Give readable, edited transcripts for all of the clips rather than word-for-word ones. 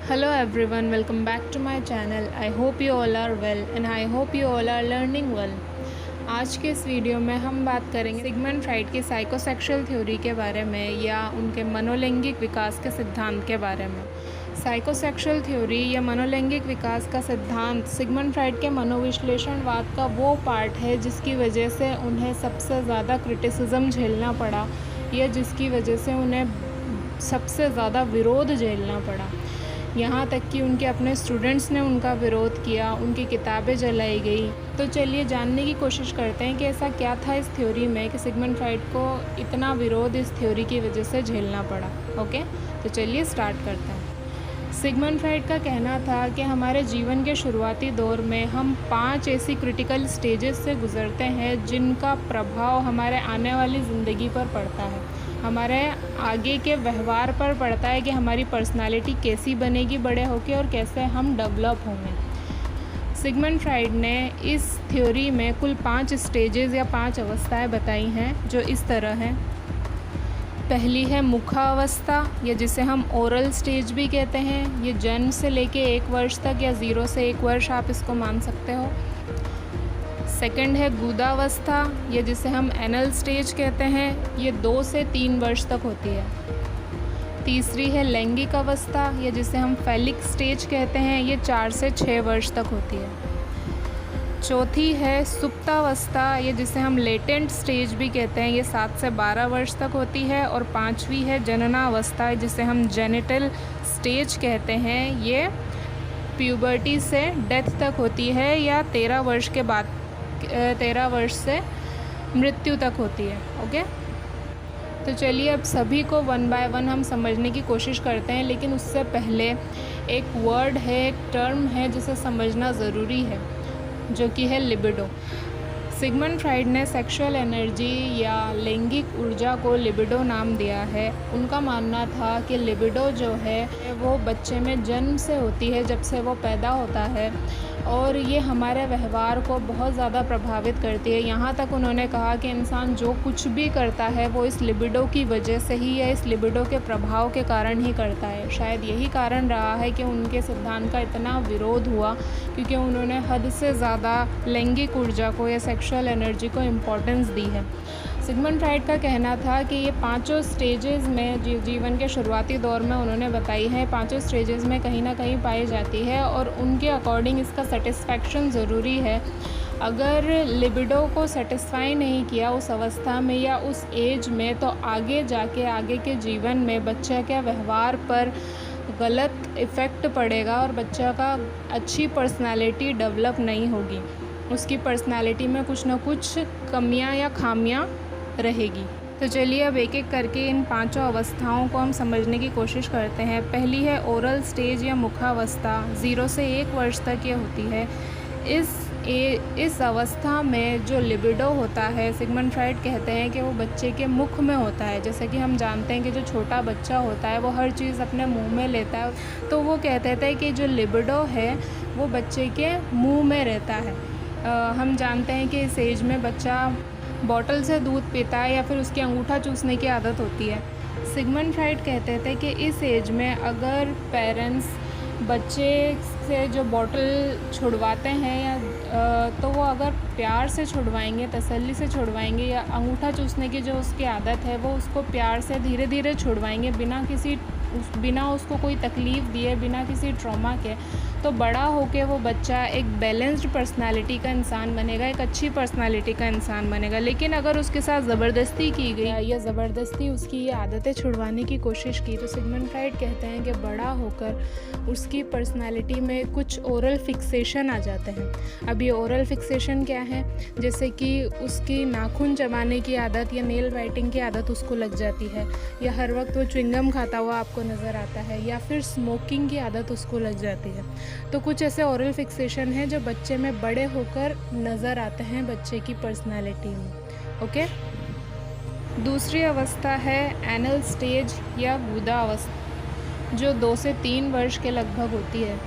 Hello everyone, welcome back to my channel. I hope you all are well and I hope you all are learning well. आज के इस video में हम बात करेंगे Sigmund Freud की साइकोसेक्सुअल थ्योरी के बारे में या उनके मनोलैंगिक विकास के सिद्धांत के बारे में। साइकोसेक्सुअल थ्योरी या मनोलैंगिक विकास का सिद्धांत सिगमंड फ्राइड के मनोविश्लेषणवाद का वो पार्ट है जिसकी वजह से उन्हें सबसे ज़्यादा क्रिटिसिज्म झेलना पड़ा या जिसकी वजह से उन्हें सबसे ज़्यादा विरोध झेलना पड़ा। यहाँ तक कि उनके अपने स्टूडेंट्स ने उनका विरोध किया, उनकी किताबें जलाई गई। तो चलिए जानने की कोशिश करते हैं कि ऐसा क्या था इस थ्योरी में कि सिगमंड फ्राइड को इतना विरोध इस थ्योरी की वजह से झेलना पड़ा। ओके, तो चलिए स्टार्ट करते हैं। सिगमंड फ्राइड का कहना था कि हमारे जीवन के शुरुआती दौर में हम 5 ऐसी क्रिटिकल स्टेजेस से गुज़रते हैं जिनका प्रभाव हमारे आने वाली ज़िंदगी पर पड़ता है, हमारे आगे के व्यवहार पर पड़ता है कि हमारी पर्सनालिटी कैसी बनेगी बड़े होकर और कैसे हम डेवलप होंगे। सिगमंड फ्राइड ने इस थ्योरी में कुल 5 स्टेजेस या 5 अवस्थाएं बताई हैं जो इस तरह हैं। पहली है मुखावस्था या जिसे हम ओरल स्टेज भी कहते हैं। ये जन्म से लेके 1 वर्ष तक या 0 से 1 वर्ष आप इसको मान सकते हो। सेकंड है गुदावस्था या जिसे हम एनल स्टेज कहते हैं। ये 2 से 3 वर्ष तक होती है। तीसरी है लैंगिक अवस्था या जिसे हम फैलिक स्टेज कहते हैं। ये 4 से 6 वर्ष तक होती है। चौथी है सुप्तावस्था या जिसे हम लेटेंट स्टेज भी कहते हैं। ये 7 से 12 वर्ष तक होती है। और पांचवी है जननावस्था जिसे हम जेनिटल स्टेज कहते हैं। ये प्यूबर्टी से डेथ तक होती है या 13 वर्ष के बाद 13 वर्ष से मृत्यु तक होती है। ओके, तो चलिए अब सभी को 1 बाय 1 हम समझने की कोशिश करते हैं, लेकिन उससे पहले एक वर्ड है, एक टर्म है जिसे समझना ज़रूरी है, जो कि है लिबिडो। सिगमंड फ्राइड ने सेक्सुअल एनर्जी या लैंगिक ऊर्जा को लिबिडो नाम दिया है। उनका मानना था कि लिबिडो जो है वो बच्चे में जन्म से होती है, जब से वो पैदा होता है, और ये हमारे व्यवहार को बहुत ज़्यादा प्रभावित करती है। यहाँ तक उन्होंने कहा कि इंसान जो कुछ भी करता है वो इस लिबिडो की वजह से ही या इस लिबिडो के प्रभाव के कारण ही करता है। शायद यही कारण रहा है कि उनके सिद्धांत का इतना विरोध हुआ, क्योंकि उन्होंने हद से ज़्यादा लैंगिक ऊर्जा को या सेक्सुअल एनर्जी को इम्पोर्टेंस दी है। सिगमंड फ्राइड का कहना था कि ये 5 स्टेजेस में जीवन के शुरुआती दौर में उन्होंने बताई है, 5 स्टेजेस में कहीं ना कहीं पाई जाती है और उनके अकॉर्डिंग इसका सेटिस्फैक्शन ज़रूरी है। अगर लिबिडो को सेटिस्फाई नहीं किया उस अवस्था में या उस एज में, तो आगे जाके आगे के जीवन में बच्चे के व्यवहार पर गलत इफ़ेक्ट पड़ेगा और बच्चा का अच्छी पर्सनालिटी डेवलप नहीं होगी। उसकी पर्सनालिटी में कुछ ना कुछ कमियां या खामियां रहेगी। तो चलिए अब एक एक करके इन 5 अवस्थाओं को हम समझने की कोशिश करते हैं। पहली है ओरल स्टेज या मुखावस्था, 0 से 1 वर्ष तक ये होती है। इस अवस्था में जो लिबिडो होता है, सिगमंड फ्राइड कहते हैं कि वो बच्चे के मुख में होता है। जैसे कि हम जानते हैं कि जो छोटा बच्चा होता है वो हर चीज़ अपने मुंह में लेता है, तो वो कहते थे कि जो लिबिडो है वो बच्चे के मुंह में रहता है। हम जानते हैं कि इस एज में बच्चा बॉटल से दूध पीता है या फिर उसकी अंगूठा चूसने की आदत होती है। सिगमंड फ्राइड कहते थे कि इस एज में अगर पेरेंट्स बच्चे से जो बॉटल छुड़वाते हैं या तो वो अगर प्यार से छुड़वाएंगे, तसल्ली से छुड़वाएंगे, या अंगूठा चूसने की जो उसकी आदत है वो उसको प्यार से धीरे धीरे छुड़वाएंगे, बिना उसको कोई तकलीफ़ दिए, बिना किसी ट्रॉमा के, तो बड़ा होके वो बच्चा एक बैलेंस्ड पर्सनालिटी का इंसान बनेगा, एक अच्छी पर्सनालिटी का इंसान बनेगा। लेकिन अगर उसके साथ ज़बरदस्ती की गई या ज़बरदस्ती उसकी ये आदतें छुड़वाने की कोशिश की, तो सिगमंड फ्राइड कहते हैं कि बड़ा होकर उसकी पर्सनालिटी में कुछ ओरल फिक्सेशन आ जाते हैं। अब ये ओरल फिक्सेशन क्या है? जैसे कि उसकी नाखून चबाने की आदत या नेल बाइटिंग की आदत उसको लग जाती है, या हर वक्त वो च्युइंगम खाता हुआ आपको नज़र आता है, या फिर स्मोकिंग की आदत उसको लग जाती है। तो कुछ ऐसे ओरल फिक्सेशन है जो बच्चे में बड़े होकर नज़र आते हैं बच्चे की पर्सनालिटी में। ओके, दूसरी अवस्था है एनल स्टेज या गुदा अवस्था, जो 2 से 3 वर्ष के लगभग होती है।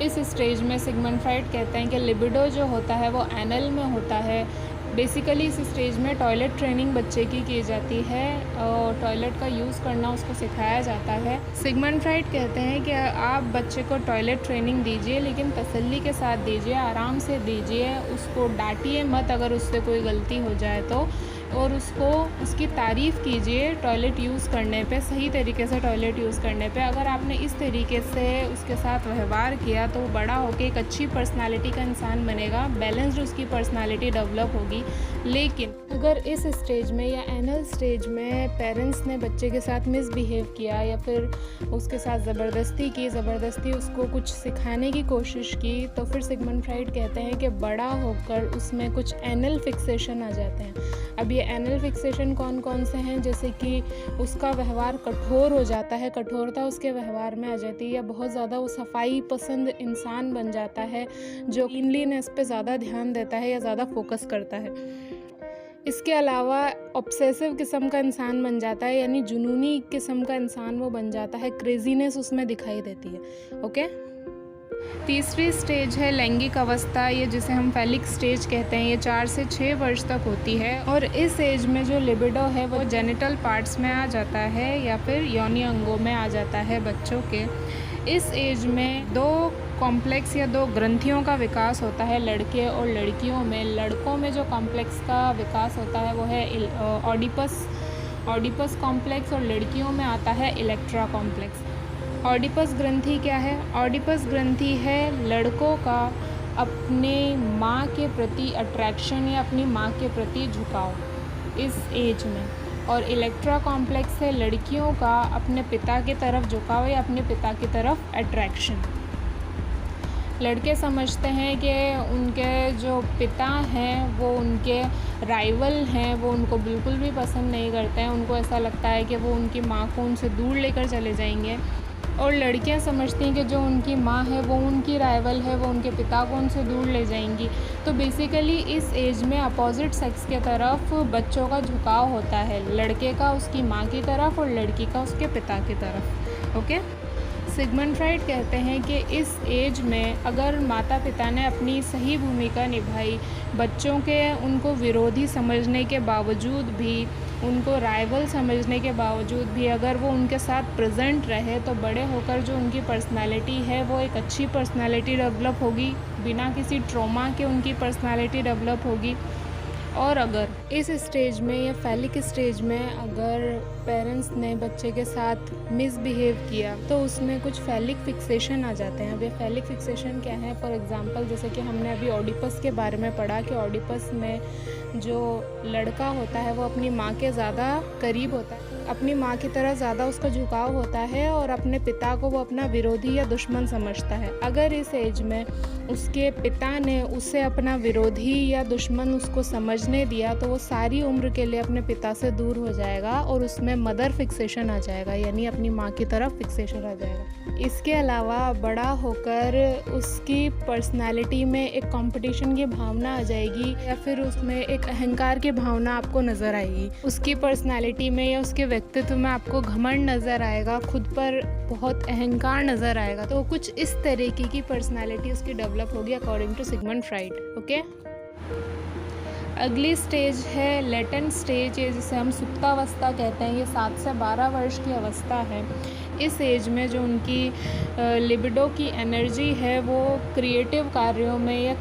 इस स्टेज में सिगमंड फ्राइड कहते हैं कि लिबिडो जो होता है वो एनल में होता है, बेसिकली इस स्टेज में टॉयलेट ट्रेनिंग बच्चे की जाती है और टॉयलेट का यूज़ करना उसको सिखाया जाता है। सिगमंड फ्राइड कहते हैं कि आप बच्चे को टॉयलेट ट्रेनिंग दीजिए, लेकिन तसल्ली के साथ दीजिए, आराम से दीजिए, उसको डांटिए मत अगर उससे कोई गलती हो जाए तो, और उसकी तारीफ़ कीजिए टॉयलेट यूज़ करने पे, सही तरीके से टॉयलेट यूज़ करने पे। अगर आपने इस तरीके से उसके साथ व्यवहार किया तो वो बड़ा होकर एक अच्छी पर्सनालिटी का इंसान बनेगा, बैलेंस्ड उसकी पर्सनालिटी डेवलप होगी। लेकिन अगर इस स्टेज में या एनल स्टेज में पेरेंट्स ने बच्चे के साथ मिसबिहेव किया या फिर उसके साथ ज़बरदस्ती उसको कुछ सिखाने की कोशिश की, तो फिर सिगमंड फ्राइड कहते हैं कि बड़ा होकर उसमें कुछ एनल फिक्सेशन आ जाते हैं। अब ये एनल फिक्सेशन कौन कौन से हैं, जैसे कि उसका व्यवहार कठोर हो जाता है, कठोरता उसके व्यवहार में आ जाती है, या बहुत ज़्यादा वो सफाई पसंद इंसान बन जाता है जो क्लीनलीनेस पे ज़्यादा ध्यान देता है या ज़्यादा फोकस करता है। इसके अलावा ऑब्सेसिव किस्म का इंसान बन जाता है, यानी जुनूनी किस्म का इंसान वो बन जाता है, क्रेजीनेस उसमें दिखाई देती है। ओके, तीसरी स्टेज है लैंगिक अवस्था, ये जिसे हम फैलिक स्टेज कहते हैं। ये 4 से 6 वर्ष तक होती है और इस एज में जो लिबिडो है वो जेनिटल पार्ट्स में आ जाता है या फिर योनि अंगों में आ जाता है बच्चों के। इस एज में 2 कॉम्प्लेक्स या 2 ग्रंथियों का विकास होता है लड़के और लड़कियों में। लड़कों में जो कॉम्प्लेक्स का विकास होता है वो है ऑडिपस कॉम्प्लेक्स, और लड़कियों में आता है इलेक्ट्रा कॉम्प्लेक्स। ऑडिपस ग्रंथि क्या है? ऑडिपस ग्रंथि है लड़कों का अपने माँ के प्रति अट्रैक्शन या अपनी माँ के प्रति झुकाव इस एज में, और इलेक्ट्रा कॉम्प्लेक्स है लड़कियों का अपने पिता की तरफ झुकाव या अपने पिता की तरफ अट्रैक्शन। लड़के समझते हैं कि उनके जो पिता हैं वो उनके राइवल हैं, वो उनको बिल्कुल भी पसंद नहीं करते हैं, उनको ऐसा लगता है कि वो उनकी माँ को उनसे दूर लेकर चले जाएंगे। और लड़कियां समझती हैं कि जो उनकी माँ है वो उनकी राइवल है, वो उनके पिता को उनसे दूर ले जाएंगी। तो बेसिकली इस एज में अपोजिट सेक्स के तरफ बच्चों का झुकाव होता है, लड़के का उसकी माँ की तरफ और लड़की का उसके पिता की तरफ। ओके, सिगमंड फ्राइड कहते हैं कि इस एज में अगर माता पिता ने अपनी सही भूमिका निभाई, बच्चों के उनको विरोधी समझने के बावजूद भी, उनको राइवल समझने के बावजूद भी अगर वो उनके साथ प्रेजेंट रहे, तो बड़े होकर जो उनकी पर्सनालिटी है वो एक अच्छी पर्सनालिटी डेवलप होगी, बिना किसी ट्रॉमा के उनकी पर्सनालिटी डेवलप होगी। और अगर इस स्टेज में या फैलिक स्टेज में अगर पेरेंट्स ने बच्चे के साथ मिसबिहेव किया तो उसमें कुछ फैलिक फिक्सेशन आ जाते हैं। अब ये फैलिक फिक्सेशन क्या है? फॉर एग्जांपल जैसे कि हमने अभी ऑडिपस के बारे में पढ़ा कि ऑडिपस में जो लड़का होता है वो अपनी माँ के ज़्यादा करीब होता है, अपनी माँ की तरह ज़्यादा उसका झुकाव होता है और अपने पिता को वो अपना विरोधी या दुश्मन समझता है। अगर इस एज में उसके पिता ने उसे अपना विरोधी या दुश्मन उसको समझने दिया तो वो सारी उम्र के लिए अपने पिता से दूर हो जाएगा और उसमें मदर फिक्सेशन आ जाएगा, यानी अपनी माँ की तरफ फिक्सेशन आ जाएगा। इसके अलावा बड़ा होकर उसकी पर्सनालिटी में एक कंपटीशन की भावना आ जाएगी या फिर उसमें एक अहंकार की भावना आपको नज़र आएगी। उसकी पर्सनालिटी में या उसके व्यक्तित्व में आपको घमंड नज़र आएगा, खुद पर बहुत अहंकार नज़र आएगा। तो कुछ इस तरीके की पर्सनालिटी उसकी डेवलप होगी according to Sigmund Freud. Okay, अगली स्टेज है लेटेंट स्टेज, जिसे हम सुप्तावस्था कहते हैं। ये 7 से 12 वर्ष की अवस्था है। इस एज में जो उनकी लिबिडो की एनर्जी है वो क्रिएटिव कार्यों में या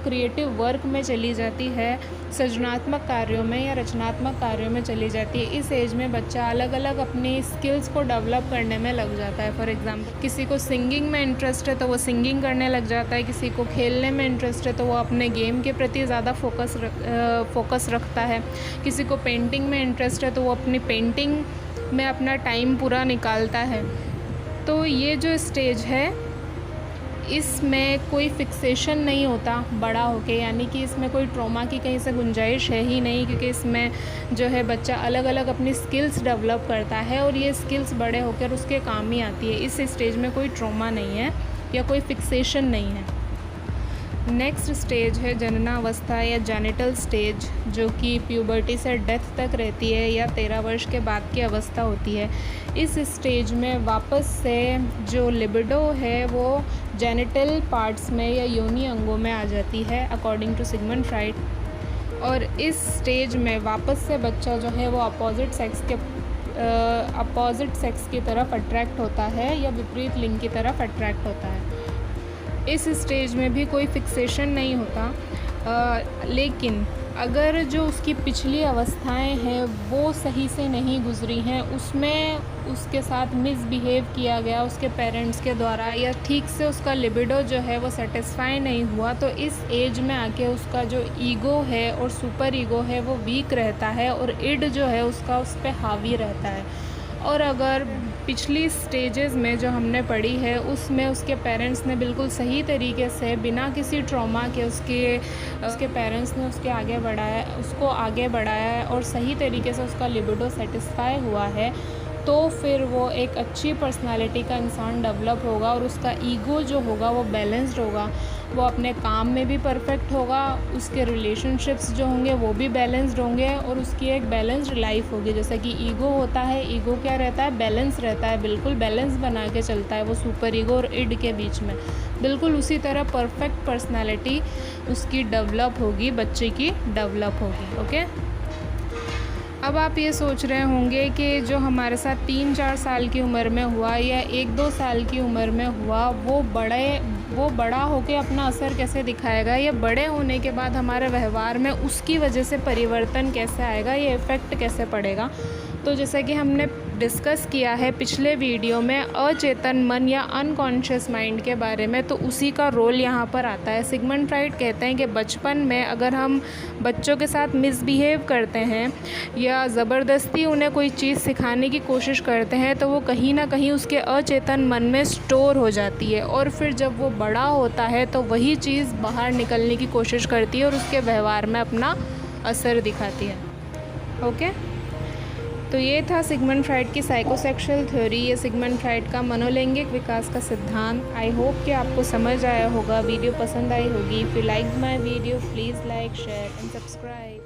क्रिएटिव वर्क में चली जाती है, सृजनात्मक कार्यों में या रचनात्मक कार्यों में चली जाती है। इस एज में बच्चा अलग अलग अपनी स्किल्स को डेवलप करने में लग जाता है। फॉर एग्जांपल किसी को सिंगिंग में इंटरेस्ट है तो वो सिंगिंग करने लग जाता है, किसी को खेलने में इंटरेस्ट है तो वो अपने गेम के प्रति ज़्यादा फोकस रखता है, किसी को पेंटिंग में इंटरेस्ट है तो वो अपनी पेंटिंग में अपना टाइम पूरा निकालता है। तो ये जो स्टेज है इसमें कोई फिक्सेशन नहीं होता बड़ा होके, यानी कि इसमें कोई ट्रॉमा की कहीं से गुंजाइश है ही नहीं, क्योंकि इसमें जो है बच्चा अलग अलग अपनी स्किल्स डेवलप करता है और ये स्किल्स बड़े होकर उसके काम ही आती है। इस स्टेज में कोई ट्रॉमा नहीं है या कोई फिक्सेशन नहीं है। नेक्स्ट स्टेज है जननावस्था या जेनिटल स्टेज, जो कि प्यूबर्टी से डेथ तक रहती है या 13 वर्ष के बाद की अवस्था होती है। इस स्टेज में वापस से जो लिबिडो है वो जेनिटल पार्ट्स में या योनि अंगों में आ जाती है अकॉर्डिंग टू सिगमंड फ्राइड। और इस स्टेज में वापस से बच्चा जो है वो अपोजिट सेक्स की तरफ अट्रैक्ट होता है या विपरीत लिंग की तरफ अट्रैक्ट होता है। इस स्टेज में भी कोई फिक्सेशन नहीं होता, लेकिन अगर जो उसकी पिछली अवस्थाएं हैं वो सही से नहीं गुजरी हैं, उसमें उसके साथ मिसबिहेव किया गया उसके पेरेंट्स के द्वारा, या ठीक से उसका लिबिडो जो है वो सेटिस्फाई नहीं हुआ, तो इस एज में आके उसका जो ईगो है और सुपर ईगो है वो वीक रहता है और इड जो है उसका उस पर हावी रहता है। और अगर पिछली स्टेजेस में जो हमने पढ़ी है उसमें उसके पेरेंट्स ने बिल्कुल सही तरीके से बिना किसी ट्रॉमा के उसके पेरेंट्स ने उसको आगे बढ़ाया है और सही तरीके से उसका लिबिडो सेटिस्फाई हुआ है, तो फिर वो एक अच्छी पर्सनालिटी का इंसान डेवलप होगा और उसका ईगो जो होगा वो बैलेंस्ड होगा, वो अपने काम में भी परफेक्ट होगा, उसके रिलेशनशिप्स जो होंगे वो भी बैलेंस्ड होंगे और उसकी एक बैलेंस्ड लाइफ होगी। जैसे कि ईगो होता है, ईगो क्या रहता है, बैलेंस रहता है, बिल्कुल बैलेंस बना के चलता है वो सुपर ईगो और इड के बीच में। बिल्कुल उसी तरह परफेक्ट पर्सनालिटी उसकी डेवलप होगी, बच्चे की डेवलप होगी। ओके, अब आप ये सोच रहे होंगे कि जो हमारे साथ 3-4 साल की उम्र में हुआ या 1-2 साल की उम्र में हुआ वो बड़ा होके अपना असर कैसे दिखाएगा, या बड़े होने के बाद हमारे व्यवहार में उसकी वजह से परिवर्तन कैसे आएगा, ये इफ़ेक्ट कैसे पड़ेगा। तो जैसा कि हमने डिस्कस किया है पिछले वीडियो में अचेतन मन या अनकॉन्शियस माइंड के बारे में, तो उसी का रोल यहाँ पर आता है। सिगमंड फ्राइड कहते हैं कि बचपन में अगर हम बच्चों के साथ मिसबिहेव करते हैं या ज़बरदस्ती उन्हें कोई चीज़ सिखाने की कोशिश करते हैं तो वो कहीं ना कहीं उसके अचेतन मन में स्टोर हो जाती है और फिर जब वो बड़ा होता है तो वही चीज़ बाहर निकलने की कोशिश करती है और उसके व्यवहार में अपना असर दिखाती है। ओके, तो ये था सिगमंड फ्राइड की साइकोसेक्सुअल थ्योरी, ये सिगमंड फ्राइड का मनोलैंगिक विकास का सिद्धांत। आई होप कि आपको समझ आया होगा, वीडियो पसंद आई होगी। If you like my video please like, share and subscribe.